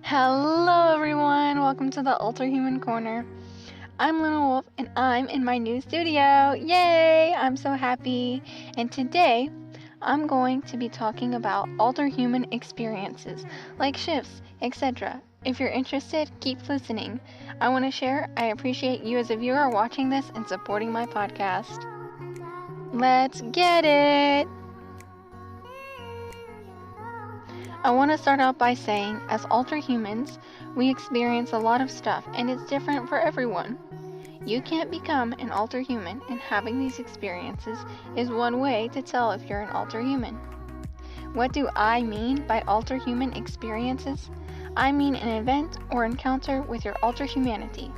Hello everyone, welcome to the Alterhuman Corner. I'm Luna Wolf and I'm in my new studio. Yay! I'm so happy. And today I'm going to be talking about alterhuman experiences like shifts, etc. If you're interested, keep listening. I want to share, I appreciate you as a viewer watching this and supporting my podcast. Let's get it! I want to start out by saying, as alterhumans, we experience a lot of stuff, and it's different for everyone. You can't become an alterhuman, and having these experiences is one way to tell if you're an alterhuman. What do I mean by alterhuman experiences? I mean an event or encounter with your alterhumanity.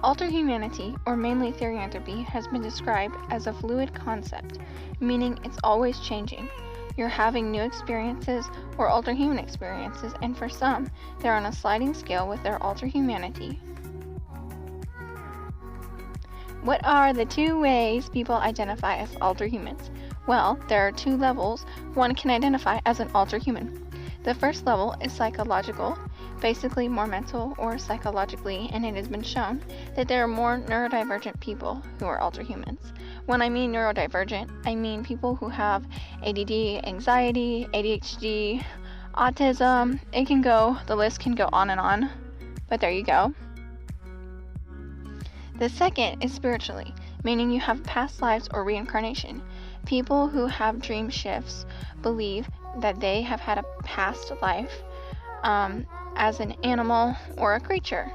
Alterhumanity, or mainly therianthropy, has been described as a fluid concept, meaning it's always changing. You're having new experiences or alterhuman experiences, and for some, they're on a sliding scale with their alterhumanity. What are the two ways people identify as alterhumans? Well, there are two levels one can identify as an alterhuman. The first level is psychological, basically more mental or psychologically, and it has been shown that there are more neurodivergent people who are alterhumans. When I mean neurodivergent, I mean people who have ADD, anxiety, ADHD, autism. The list can go on, but there you go. The second is spiritually, meaning you have past lives or reincarnation. People who have dream shifts believe that they have had a past life as an animal or a creature.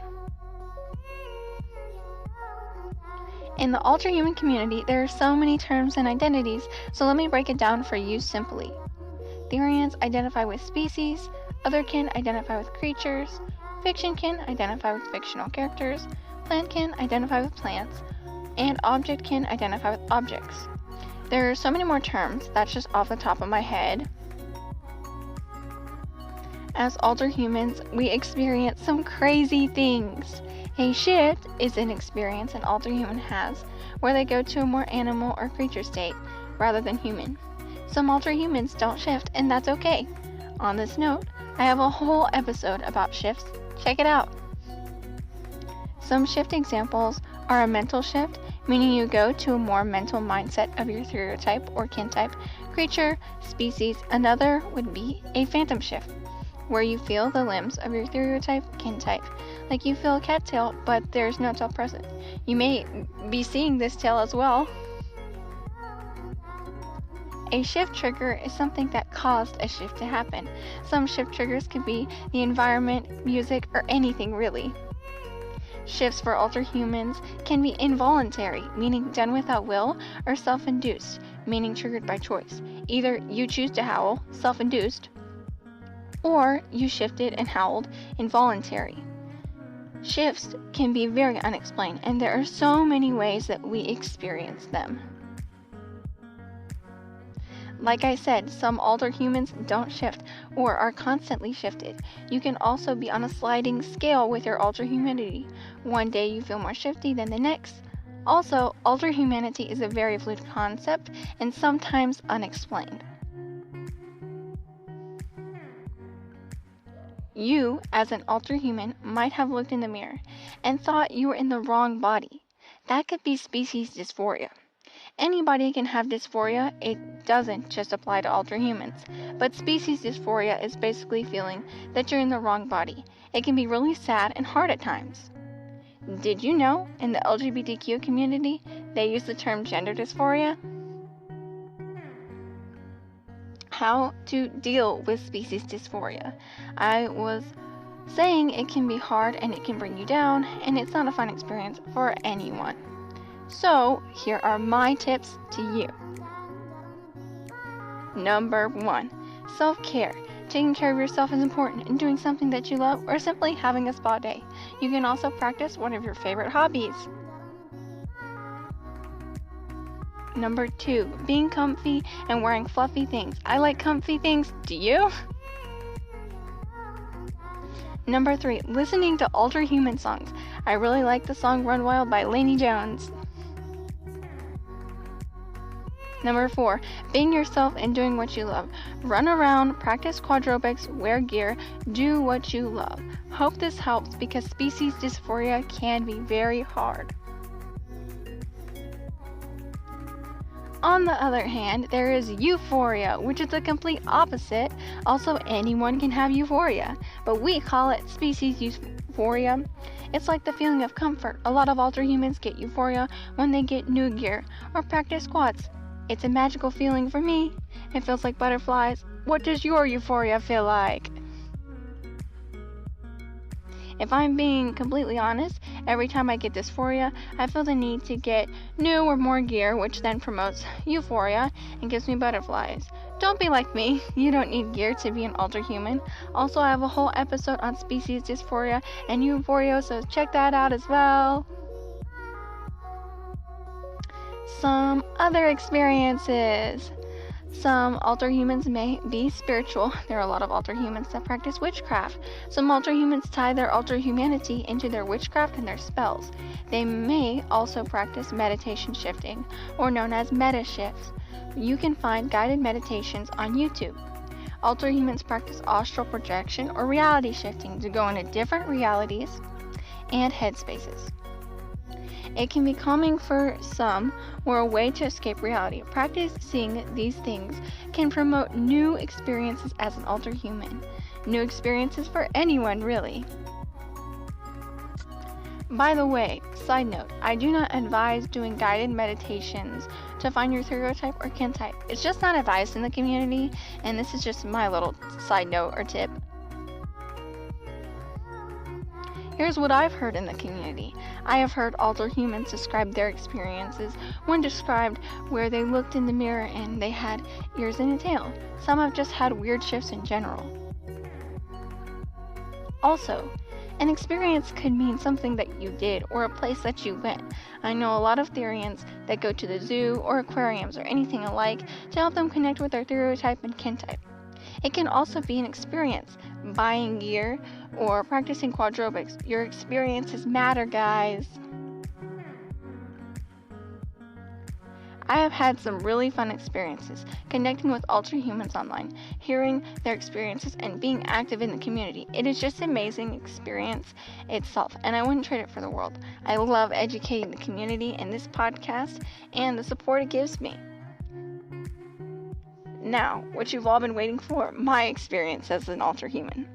In the alterhuman community, there are so many terms and identities, so let me break it down for you simply. Therians identify with species, other kin identify with creatures, fiction kin identify with fictional characters, plant kin identify with plants, and object kin identify with objects. There are so many more terms, that's just off the top of my head. As alterhumans, we experience some crazy things. A shift is an experience an alterhuman has where they go to a more animal or creature state rather than human. Some alterhumans don't shift, and that's okay. On this note, I have a whole episode about shifts. Check it out. Some shift examples are a mental shift, meaning you go to a more mental mindset of your stereotype or kin type, creature, species. Another would be a phantom shift, where you feel the limbs of your stereotype kin type, like you feel a cat tail, but there's no tail present. You may be seeing this tail as well. A shift trigger is something that caused a shift to happen. Some shift triggers could be the environment, music, or anything really. Shifts for alterhumans can be involuntary, meaning done without will, or self-induced, meaning triggered by choice. Either you choose to howl, self-induced, or you shifted and howled, involuntary. Shifts can be very unexplained, and there are so many ways that we experience them. Like I said, some alterhumans don't shift or are constantly shifted. You can also be on a sliding scale with your alterhumanity. One day you feel more shifty than the next. Also, alterhumanity is a very fluid concept and sometimes unexplained. You, as an alterhuman, might have looked in the mirror and thought you were in the wrong body. That could be species dysphoria. Anybody can have dysphoria, it doesn't just apply to alterhumans. But species dysphoria is basically feeling that you're in the wrong body. It can be really sad and hard at times. Did you know, in the LGBTQ community, they use the term gender dysphoria? How to deal with species dysphoria. I was saying it can be hard and it can bring you down, and it's not a fun experience for anyone. So, here are my tips to you. Number 1. Self-care. Taking care of yourself is important, and doing something that you love, or simply having a spa day. You can also practice one of your favorite hobbies. Number 2. Being comfy and wearing fluffy things. I like comfy things. Do you? Number 3. Listening to alterhuman songs. I really like the song Run Wild by Lainey Jones. Number 4, being yourself and doing what you love. Run around, practice quadrobics, wear gear, do what you love. Hope this helps because species dysphoria can be very hard. On the other hand, there is euphoria, which is the complete opposite. Also, anyone can have euphoria, but we call it species euphoria. It's like the feeling of comfort. A lot of Alterhumans get euphoria when they get new gear or practice squats. It's a magical feeling for me. It feels like butterflies. What does your euphoria feel like? If I'm being completely honest, every time I get dysphoria, I feel the need to get new or more gear, which then promotes euphoria and gives me butterflies. Don't be like me. You don't need gear to be an Alterhuman. Also, I have a whole episode on species dysphoria and euphoria, so check that out as well. Some other experiences. Some Alterhumans may be spiritual. There are a lot of Alterhumans that practice witchcraft. Some Alterhumans tie their Alterhumanity into their witchcraft and their spells. They may also practice meditation shifting, or known as meta shifts. You can find guided meditations on YouTube. Alterhumans practice astral projection or reality shifting to go into different realities and headspaces. It can be calming for some or a way to escape reality. Practicing these things can promote new experiences as an Alterhuman. New experiences for anyone, really. By the way, side note, I do not advise doing guided meditations to find your stereotype or kin type. It's just not advised in the community, and this is just my little side note or tip. Here's what I've heard in the community. I have heard Alterhumans describe their experiences. One described where they looked in the mirror and they had ears and a tail. Some have just had weird shifts in general. Also, an experience could mean something that you did or a place that you went. I know a lot of Therians that go to the zoo or aquariums or anything alike to help them connect with their stereotype and kin type. It can also be an experience, buying gear or practicing quadrobics. Your experiences matter, guys. I have had some really fun experiences connecting with Alterhumans online, hearing their experiences, and being active in the community. It is just an amazing experience itself, and I wouldn't trade it for the world. I love educating the community in this podcast and the support it gives me. Now, what you've all been waiting for, my experience as an Alterhuman.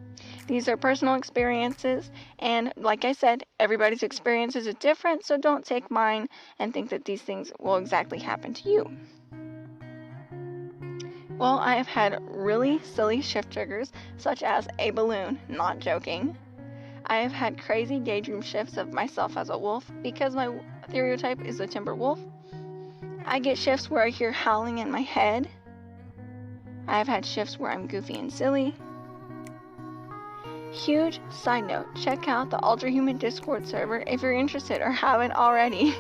These are personal experiences, and like I said, everybody's experiences are different, so don't take mine and think that these things will exactly happen to you. Well, I have had really silly shift triggers, such as a balloon, not joking. I have had crazy daydream shifts of myself as a wolf, because my stereotype is a timber wolf. I get shifts where I hear howling in my head. I have had shifts where I'm goofy and silly. Huge side note, check out the Alterhuman Discord server if you're interested or haven't already.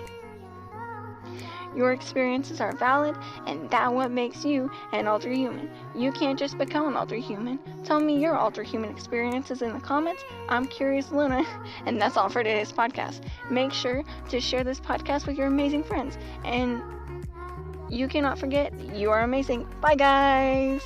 Your experiences are valid, and that's what makes you an Alterhuman. You can't just become an Alterhuman. Tell me your Alterhuman experiences in the comments. I'm Curious Luna, and that's all for today's podcast. Make sure to share this podcast with your amazing friends, and you cannot forget, you are amazing. Bye, guys!